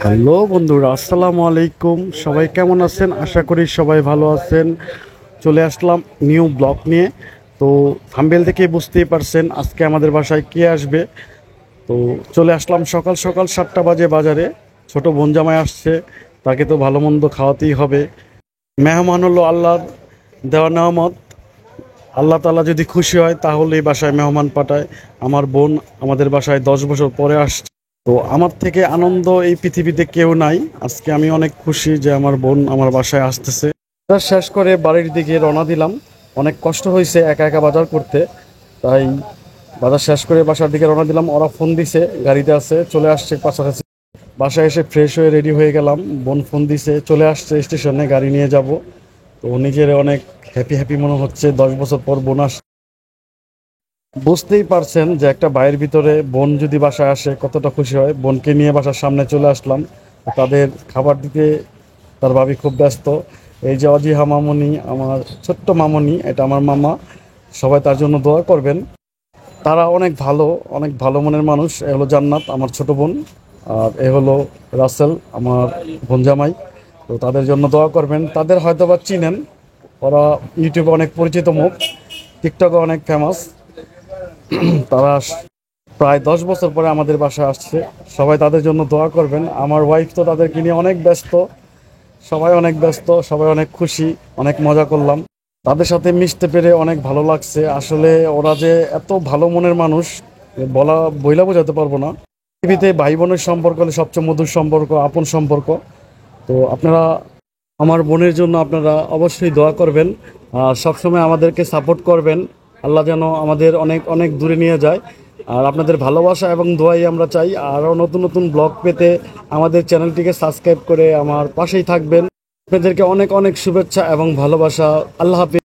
Hello বন্ধুরা, আসসালামু আলাইকুম। সবাই কেমন আছেন? আশা করি সবাই ভালো আছেন। চলে আসলাম নিউ ব্লগ নিয়ে। তো থাম্বনেল থেকে বুঝতেই পারছেন আজকে আমাদের বাসায় কে আসবে। তো চলে আসলাম সকাল সকাল 7টা বাজে বাজারে। ছোট বোন জামাই আসছে, তাকে তো ভালো মন্দ খাওয়াতেই হবে। মেহমান হলো আল্লাহর দেওয়া নেয়ামত। আল্লাহ তাআলা যদি খুশি হয় তাহলে এই বাসায় মেহমান পাঠায়। আমার বোন আমাদের বাসায় 10 বছর পরে আসছে। তো আমার থেকে আনন্দ এই পৃথিবীতে কেউ নাই। আজকে আমি অনেক খুশি যে আমার বোন আমার বাসায় আসতেছে। বাজার শেষ করে বাড়ির দিকে রওনা দিলাম। অনেক কষ্ট হয়েছে একা একা বাজার করতে, তাই বাজার শেষ করে বাসার দিকে রওনা দিলাম। ওরা ফোন দিছে, গাড়িতে আছে, চলে আসছে কাছাকাছি। বাসায় এসে ফ্রেশ হয়ে রেডি হয়ে গেলাম। বোন ফোন দিছে, চলে আসছে স্টেশনে, গাড়ি নিয়ে যাব। তো নিজের অনেক হ্যাপি হ্যাপি মনে হচ্ছে, 10 বছর পর বোন আস। বুঝতেই পারছেন যে একটা ভাইয়ের ভিতরে বোন যদি বাসায় আসে কতটা খুশি হয়। বোনকে নিয়ে বাসার সামনে চলে আসলাম, তাদের খাবার দিতে তার ভাবি খুব ব্যস্ত। এই যে অজিহা মামনি, আমার ছোট্ট মামনি, এটা আমার মামা। সবাই তার জন্য দোয়া করবেন। তারা অনেক ভালো, অনেক ভালো মনের মানুষ। এ হলো জান্নাত, আমার ছোট বোন। আর এ হলো রাসেল, আমার বোন জামাই। তো তাদের জন্য দোয়া করবেন। তাদের হয়তো বা চিনেন, ওরা ইউটিউবে অনেক পরিচিত মুখ, টিকটকে অনেক ফেমাস। তারা প্রায় 10 বছর পরে আমাদের বাসায় আসছে। সবাই তাদের জন্য দোয়া করবেন। আমার ওয়াইফ তো তাদেরকে নিয়ে অনেক ব্যস্ত। সবাই অনেক ব্যস্ত, সবাই অনেক খুশি, অনেক মজা করলাম। তাদের সাথে মিশতে পেরে অনেক ভালো লাগছে। আসলে ওরা যে এত ভালো মনের মানুষ, বইলা বোঝাতে পারবো না। পৃথিবীতে ভাই বোনের সম্পর্ক হলো সবচেয়ে মধুর সম্পর্ক, আপন সম্পর্ক। তো আপনারা আমার বোনের জন্য আপনারা অবশ্যই দোয়া করবেন, আর সবসময় আমাদেরকে সাপোর্ট করবেন। আল্লাহ যেন আমাদের অনেক অনেক দূরে নিয়ে যায়। আর আপনাদের ভালোবাসা এবং দোয়াই আমরা চাই। আরও নতুন নতুন ব্লগ পেতে আমাদের চ্যানেলটিকে সাবস্ক্রাইব করে আমার পাশেই থাকবেন। আপনাদেরকে অনেক অনেক শুভেচ্ছা এবং ভালোবাসা। আল্লাহ হাফেজ।